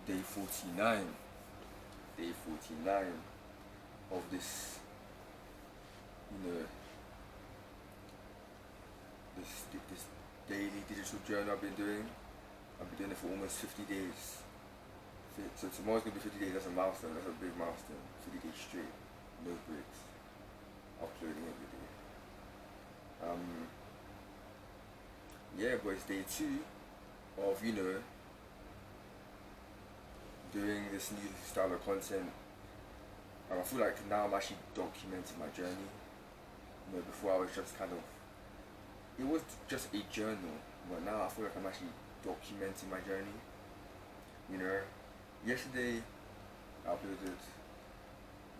day 49. Day 49 of this, this daily digital journal I've been doing. I've been doing it for almost 50 days. So tomorrow's gonna be 50 days. That's a milestone. That's a big milestone. 50 days straight, no breaks, uploading every day. Yeah, but it's day 2 of doing this new style of content. And I feel like now I'm actually documenting my journey. Before I was just it was just a journal, but now I feel like I'm actually documenting my journey. Yesterday I uploaded,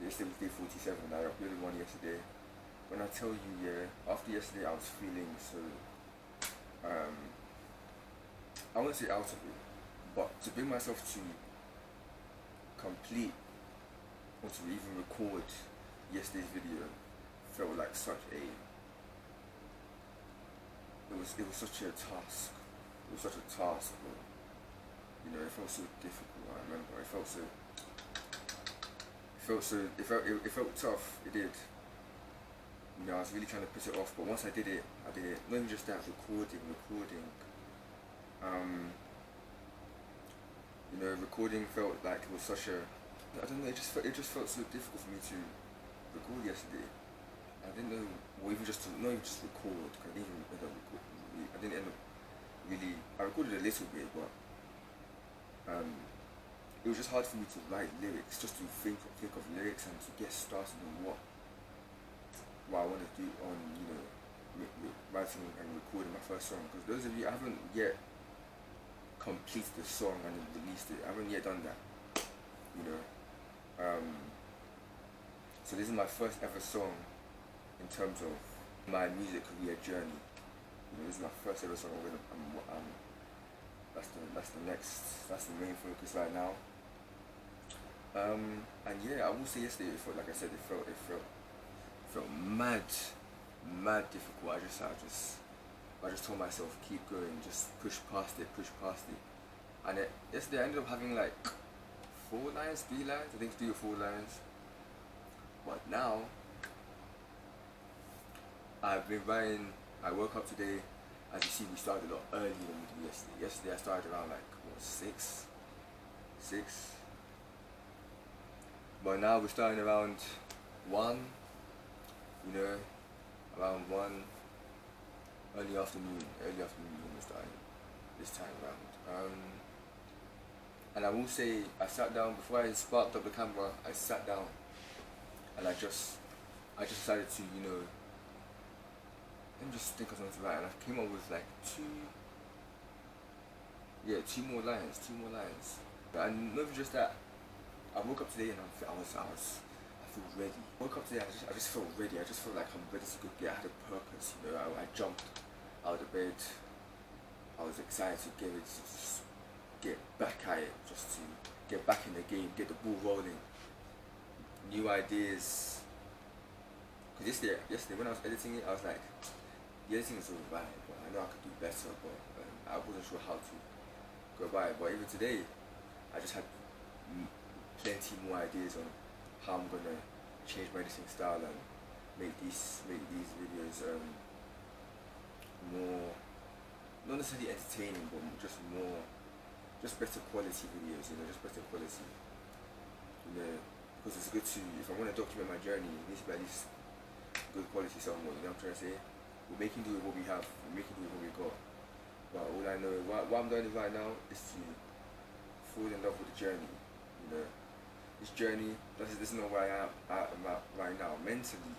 yesterday was day 47, I uploaded one yesterday. When I tell you, after yesterday I was feeling so, I won't say out of it, but to bring myself to complete or to even record yesterday's video felt like such a, it was such a task. It was such a task, but it felt so difficult. I remember it felt tough. It did. I was really trying to put it off, but once I did it. Not even just that, recording. Recording felt like it was such a, I don't know, it just felt so difficult for me to record yesterday. I didn't know, or even just to, not even just record, because I didn't end up really, I recorded a little bit, but it was just hard for me to write lyrics, just to think of lyrics and to get started on what I want to do on, writing and recording my first song. Because those of you, I haven't yet completed the song and released it. I haven't yet done that, so this is my first ever song in terms of my music career journey. This is my first ever song. That's the main focus right now. And yeah, I will say yesterday it felt, like I said, it felt mad difficult. I just told myself, keep going, just push past it. And yesterday I ended up having like 3 lines, I think 3 or 4 lines. But now, I've been writing, I woke up today, as you see we started a lot earlier than we did yesterday. Yesterday I started around like, 6? But now we're starting around 1, around 1, early afternoon we're starting this time around. And I will say, I sat down, before I sparked up the camera, I sat down and I just decided to, let me just think of something to write, and I came up with like 2 more lines. And not even just that, I woke up today and I feel ready. I woke up today, I just felt ready. I just felt like I'm ready to go get. I had a purpose, I jumped out of the bed. I was excited to just get back at it, just to get back in the game, get the ball rolling. New ideas. Because yesterday when I was editing it, I was like, the editing is alright, but I know I could do better, but I wasn't sure how to go about it. But even today, I just had plenty more ideas on how I'm gonna change my editing style and make these videos more, not necessarily entertaining, but just better quality videos, just better quality. Because it's good to, if I want to document my journey, it needs to be at least good quality somewhat, you know what I'm trying to say? We're making do with what we have, we're making do with what we got. But all I know, what I'm doing right now is to fall in love with the journey, This journey, this is not where I am at right now, mentally.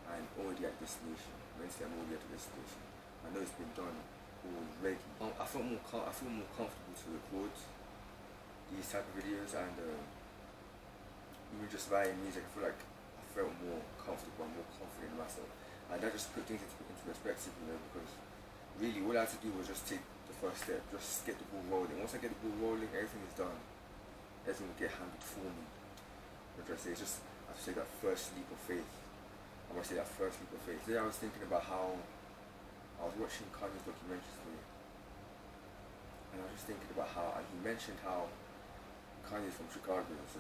I'm already at destination. Mentally, I'm already at the destination. I know it's been done already. I feel more comfortable to record these type of videos, and even just writing music, I felt more comfortable and more confident in myself. And that just put things into perspective, because really all I had to do was just take the first step, just get the ball rolling. Once I get the ball rolling, everything is done. Everything will get handled for me. What I say, it's just, I have to take that first leap of faith. Today I was thinking about how I was watching Kanye's documentary today, and I was just thinking about how he mentioned how Kanye's from Chicago, so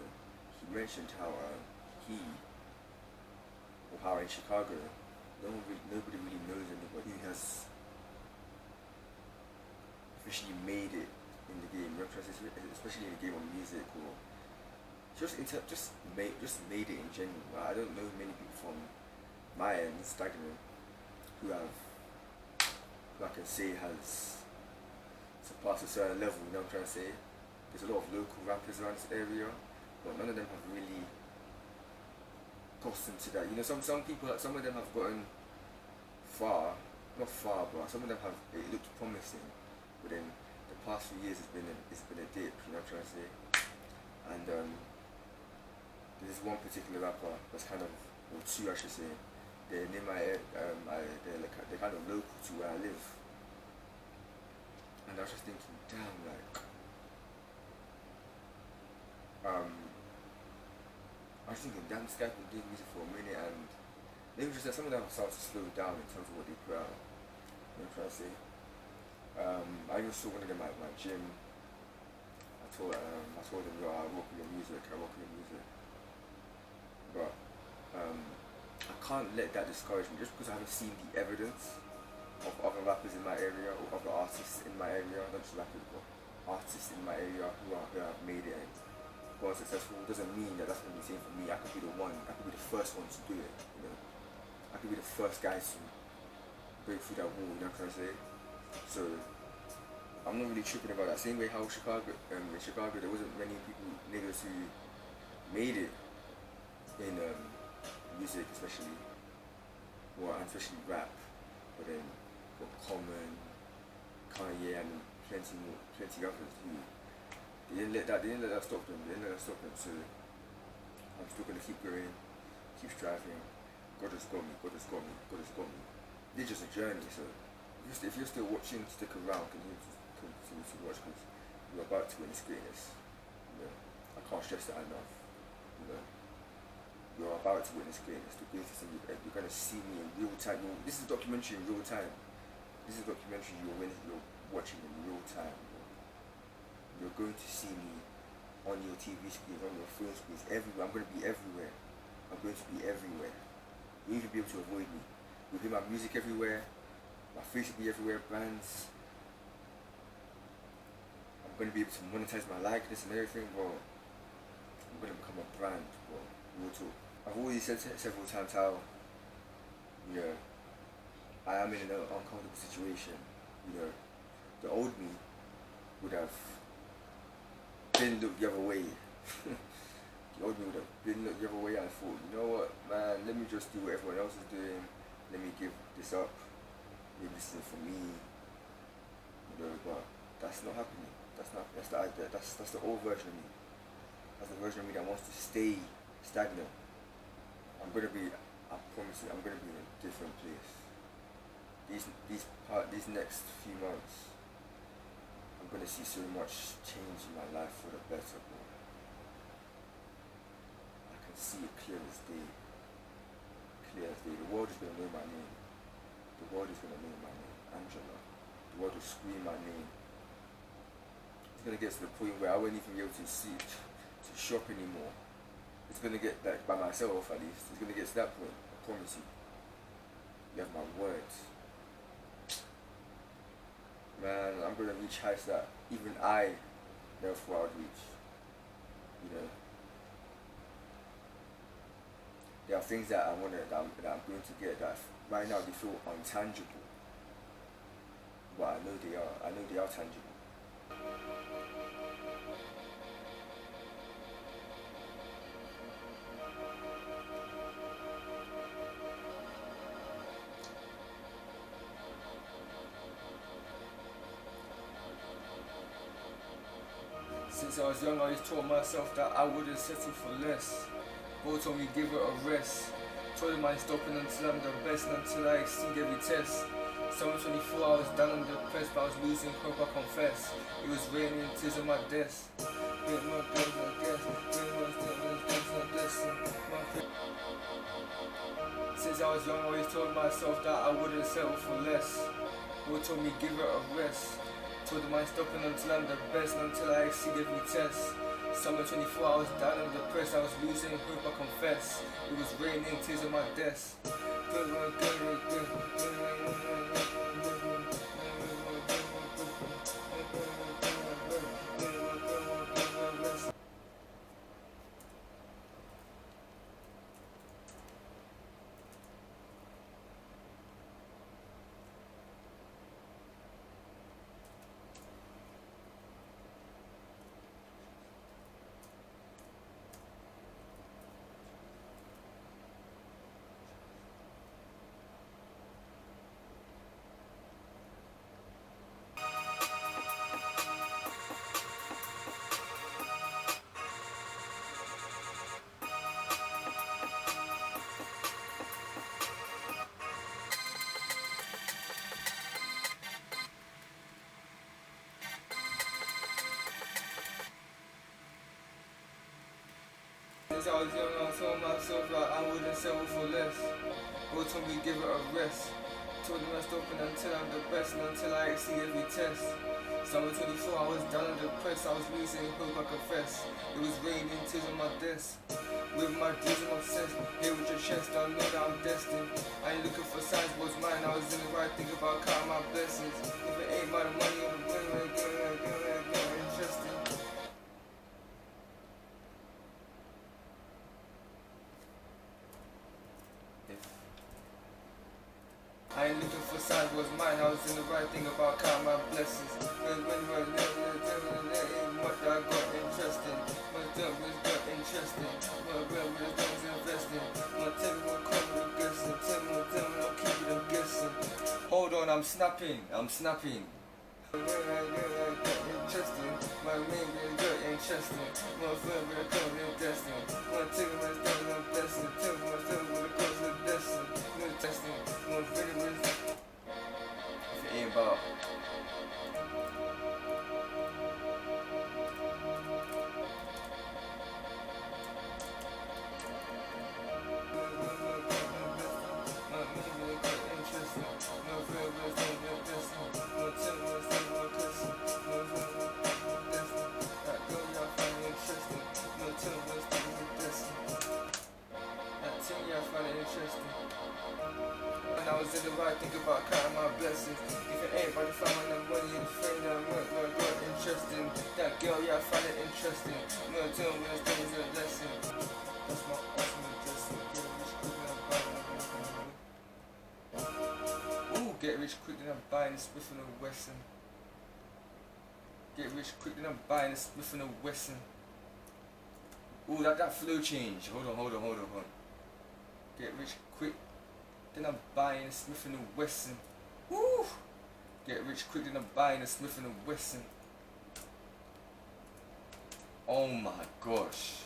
he mentioned how he, or how in Chicago, nobody really knows anybody who has officially made it in the game. You know what I'm trying to say? Especially in the game of music, or just made it in general. I don't know many people from my end, stagnant, who I can say has surpassed a certain level. You know what I'm trying to say? There's a lot of local rappers around this area, but none of them have really crossed into that. You know, some people, some of them have gotten far, not far, but some of them have. It looked promising, but then the past few years it's been a dip. You know what I'm trying to say? And there's one particular rapper that's kind of, or two I should say. They're near my they're kind of local to where I live. And I was just thinking, damn, like, I was thinking, damn, this guy's been doing music for a minute, and maybe just that some of them have started to slow down in terms of what they put out. You know what I'm trying to say? I even saw one of them at my gym. I told them, yo, I work with your music, But I can't let that discourage me just because I haven't seen the evidence of other rappers in my area or other artists in my area, not just rappers, but artists in my area who have made it and who are successful. Doesn't mean that that's going to be the same for me. I could be the first one to do it, you know. I could be the first guy to break through that wall, you know what I'm trying to say? So I'm not really tripping about that. Same way how in Chicago there wasn't many niggas who made it in music, especially rap, but then got Common, Kanye, and plenty others who they didn't let that stop them. So I'm still gonna keep going, keep striving. God has got me. It's just a journey. So if you're still watching, stick around. Continue to watch, because you're about to witness greatness. You know, I can't stress that enough. You know, you're about to witness greatness. The greatest thing you're gonna see me in real time. This is a documentary in real time. This is a documentary you're watching in real time. You're going to see me on your TV screens, on your phone screens, everywhere. I'm going to be everywhere. You'll even be able to avoid me. You'll hear my music everywhere. My face will be everywhere. Brands. I'm going to be able to monetize my likeness and everything, bro. I'm going to become a brand, bro. Real talk. I've already said several times how, you know, I am in an uncomfortable situation. You know, the old me would have been looked the other way. The old me would have been looked the other way, and I thought, you know what, man, let me just do what everyone else is doing. Let me give this up. Maybe this isn't for me. You know, but that's not happening. That's the old version of me. That's the version of me that wants to stay stagnant. I promise you, I'm gonna be in a different place. These next few months, I'm gonna see so much change in my life for the better, bro. I can see it clear as day. The world is gonna know my name. Angela. The world will scream my name. It's gonna get to the point where I won't even be able to shop anymore. It's gonna get, like, by myself at least. It's gonna get to that point. I promise you. You have my words. Man, I'm gonna reach heights that even I never thought I would reach. You know, there are things that I'm going to get that right now they feel untangible, but I know they are tangible. Since I was young, I always told myself that I wouldn't settle for less. Bro told me give it a rest. Told him I ain't stopping until I'm the best, and until I exceed every test. Summer 24, I was down and depressed, but I was losing hope, I confess. It was raining tears on my desk. Since I was young, I always told myself that I wouldn't settle for less. Bro told me give it a rest. Told them I ain't stopping until I'm the best, until I exceed every test. Summer 24, I was down and depressed, I was losing hope, I confess. It was raining, tears on my desk. Since I was young, I told myself that I wouldn't settle for less. God told me give it a rest. Told them I'm stopping until I'm the best and until I exceed every test. Summer 24, I was down and depressed, I was losing hope, I confess. It was raining, tears on my desk. With my dreams, I'm obsessed. Here with your chest, I know that I'm destined. I ain't looking for signs, what's mine? I was in the right, think about counting my blessings. If it ain't about the money or the money, interesting. I ain't looking for signs, what's mine? I was in the right, thing about counting my blessings. When what I got interesting. What got interesting. What investing. What tell me what come with guessing. Tell me, I'll keep them guessing. Hold on, I'm snapping. Interesting. My main got interesting. What film will come with destiny. What tell me what's done, I'm blessing. Tell me what's done with the cause of destiny. No testing. No video is. If it ain't about. And I was in the right, think about counting my blessings. If it ain't by the fame and the money and the fame that I got interesting. That girl, yeah, I find it interesting. No, tell me this thing is a lesson. That's my ultimate blessing. Get rich quick then I'm buying a Smith and a Wesson. Get rich quick then I'm buying a Smith and a Wesson. Ooh, that flow change. Hold on. Get rich quick, then I'm buying a Smith and a Wesson. Woo! Get rich quick, then I'm buying a Smith and a Wesson. Oh my gosh.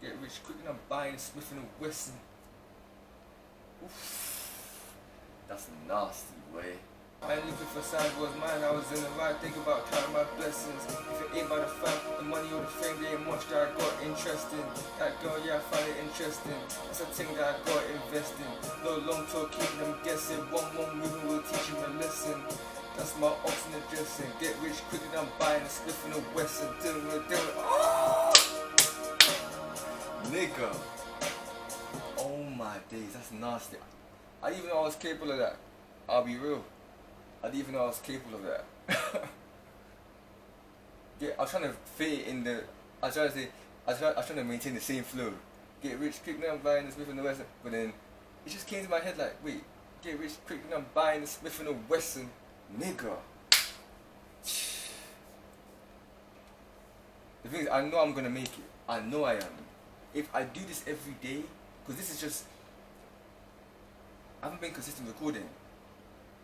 Get rich quick, then I'm buying a Smith and a Wesson. Oof. That's a nasty way. I ain't looking for signs, was mine, I was in the right, think about counting my blessings. If it ain't by the fame, the money or the fame, there ain't much that I got interesting. That girl, yeah, I find it interesting. That's a thing that I got investing. No long talk, keep them guessing. One more movement will teach you a lesson. That's my alternate dressing. Get rich quick and I'm buying a Smith and a Wesson. Do it. Oh! Nigga. Oh my days, that's nasty. I didn't even know I was capable of that. I'll be real. I didn't even know I was capable of that. Yeah, I was trying to fit it in the. I was trying to maintain the same flow. Get rich quick now, I'm buying the Smith and the Wesson. But then it just came to my head like, wait, get rich quick now, I'm buying the Smith and the Wesson, nigga. The thing is, I know I'm gonna make it. I know I am. If I do this every day, because this is just. I haven't been consistent recording.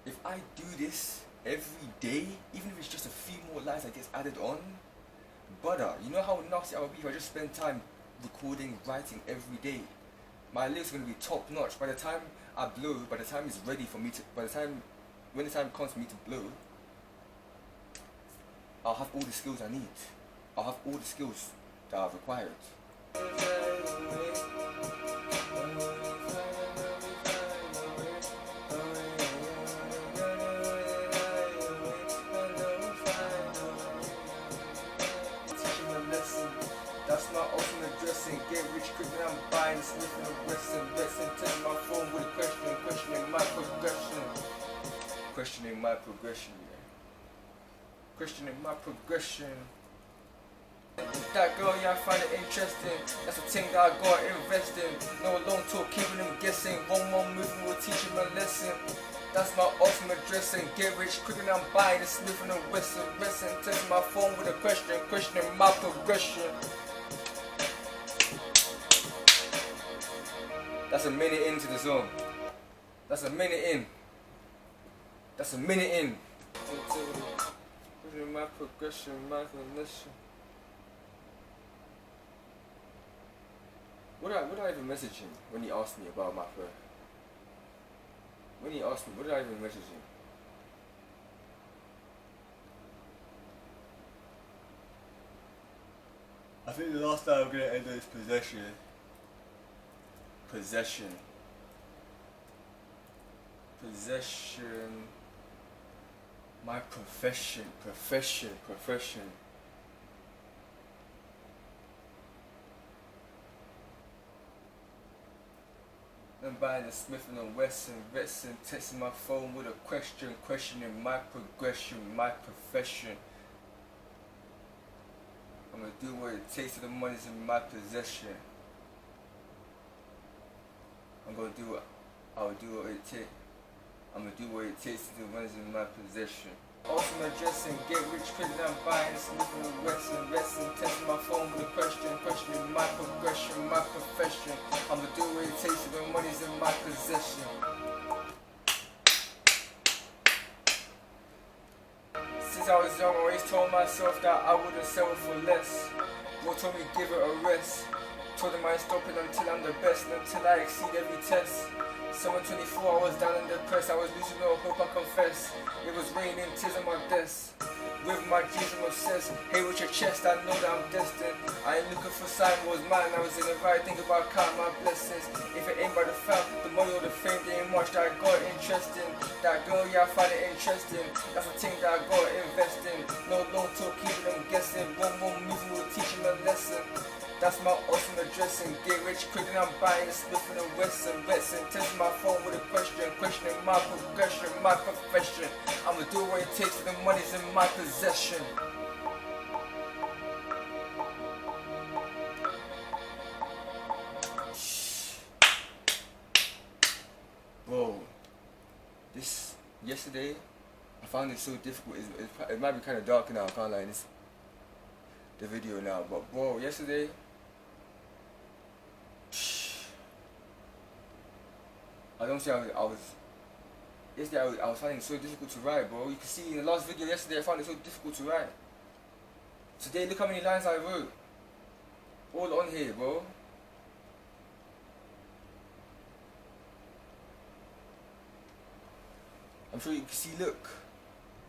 If I do this every day, even if it's just a few more lines that gets added on, brother, you know how nasty I would be if I just spend time recording, writing every day. My lyrics are gonna be top notch. By the time I blow, by the time it's ready for me to, when the time comes for me to blow, I'll have all the skills I need. I'll have all the skills that I've required. dressing. Get rich quick when I'm buying, sniffing and westing. Testing my phone with a question, questioning my progression. Questioning my progression, yeah. Questioning my progression. That girl, yeah, I find it interesting. That's a thing that I gotta invest in. No long talk, keeping them guessing. One more movement will teach them a lesson. That's my ultimate dressing. Get rich quicker than I'm buying and sniffing and westing. Testing my phone with a question, questioning my progression. That's a minute into the zone. That's a minute in. That's a minute in. Questioning my progression, my progression. What did I even message him when he asked me about my prayer? When he asked me, what did I even message him? I think the last time I'm gonna end is possession. Possession. Possession. My profession. Profession. I'm buying a Smith & Wesson, testing my phone with a question, questioning my progression, my profession. I'm gonna do what it takes to the money's in my possession. I'll do what it takes. I'm gonna do what it takes to the money's in my possession. Ultimate dressing, get rich quick now I'm buying Smith & Wesson, testing my phone with a question, questioning my progression, my profession. I'ma do what it takes to the money's in my possession. Since I was young, I always told myself that I wouldn't settle for less. Bro told me give it a rest. Told him I ain't stopping until I'm the best, until I exceed every test. Summer 24, I was down and depressed. I was losing all hope, I confess. It was raining, tears on my desk. With my dreams, I'm obsessed. Hey, with your chest, I know that I'm destined. I ain't looking for sign, was mine. I was in the right, think about counting my blessings. If it ain't by the fam, the money or the fame, there ain't much that I got interesting. That girl, yeah, I find it interesting. That's a thing that I gotta invest in. No long talk, keeping them guessing. One more movement will teach them a lesson. That's my ultimate dressing. Get rich quick and I'm buying a Smith & Wesson, testing my phone with a question, questioning my progression, my profession. I'ma do what it takes for the money's in my possession. Bro, yesterday, I found it so difficult. It might be kind of dark now, I can't lie. The video now, but bro, yesterday, I don't say yesterday I was finding it so difficult to write, bro. You can see in the last video yesterday I found it so difficult to write. Today, look how many lines I wrote. All on here, bro. I'm sure you can see, look.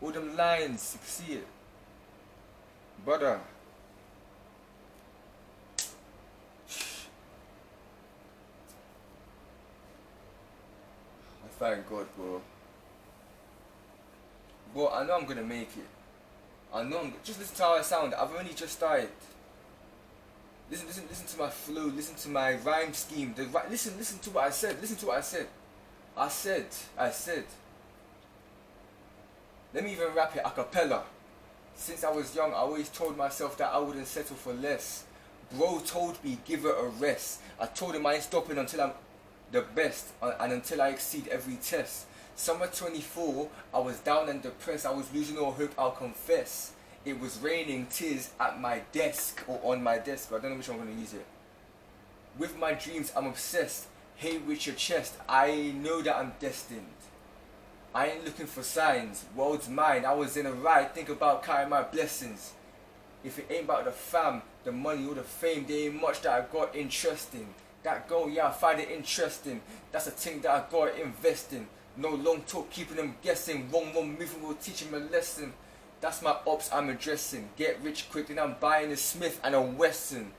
All them lines, you can see it. Brother. Thank God, bro. Bro, I know I'm gonna make it. Just listen to how I sound. I've only just started. Listen to my flow. Listen to my rhyme scheme. Listen to what I said. Listen to what I said. I said. Let me even rap it a cappella. Since I was young, I always told myself that I wouldn't settle for less. Bro told me give it a rest. I told him I ain't stopping until I'm the best and until I exceed every test. Summer 24, I was down and depressed. I was losing all hope, I'll confess. It was raining tears at my desk or on my desk. I don't know which one I'm gonna use it. With my dreams, I'm obsessed. Hey, with your chest, I know that I'm destined. I ain't looking for signs. World's mine. I was in a ride. Think about counting my blessings. If it ain't about the fam, the money or the fame, there ain't much that I got interesting. That girl, yeah, I find it interesting. That's a thing that I gotta invest in. No long talk, keeping them guessing. One movement will teach them a lesson. That's my ops I'm addressing. Get rich quick and I'm buying a Smith & Wesson.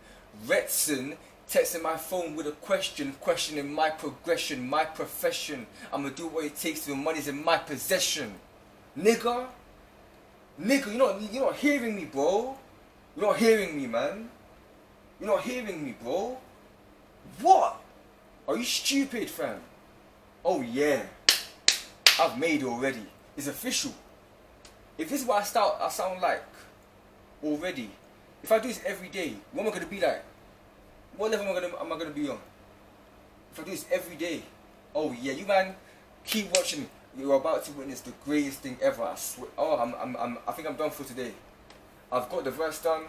Retson, texting my phone with a question, questioning my progression, my profession. I'ma do what it takes till the money's in my possession. Nigga, you're not hearing me, bro. You're not hearing me, man. You're not hearing me, bro. What? Are you stupid, fam? Oh yeah. I've made it already. It's official. If this is what I sound like already, if I do this every day, what am I gonna be like? What level am I gonna be on? If I do this every day, oh yeah, you man, keep watching. You're about to witness the greatest thing ever. I swear. Oh, I think I'm done for today. I've got the verse done.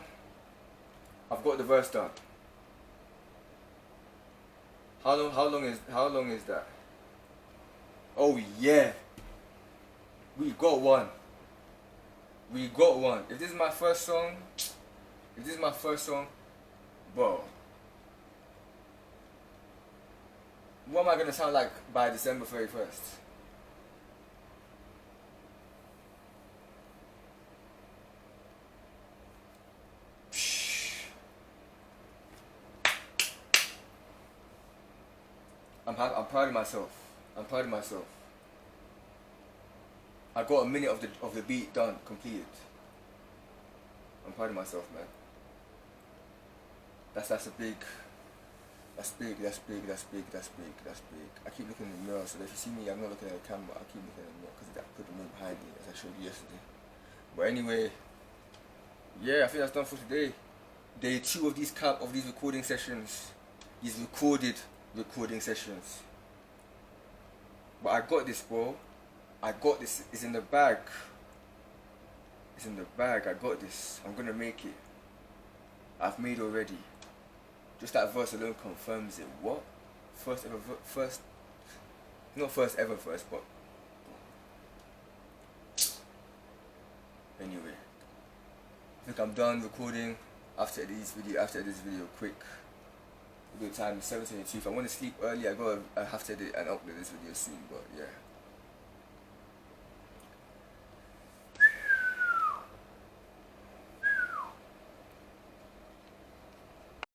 How long is that? Oh yeah. We got one. If this is my first song, bro, what am I gonna sound like by December 31st? I'm proud of myself. I got a minute of the beat done, completed. I'm proud of myself, man. That's big. I keep looking in the mirror, so if you see me, I'm not looking at the camera. I keep looking at the mirror because I put the mirror behind me, as I showed you yesterday. But anyway, yeah, I think that's done for today. Day 2 of these recording sessions, these recording sessions. But I got this, bro. I got this. It's in the bag. I got this. I'm gonna make it. I've made already. Just that verse alone confirms it. What? Not first ever verse, but anyway. I think I'm done recording after this video quick. Good time, 7:22. If I want to sleep early, I have to edit and upload this video soon, but yeah.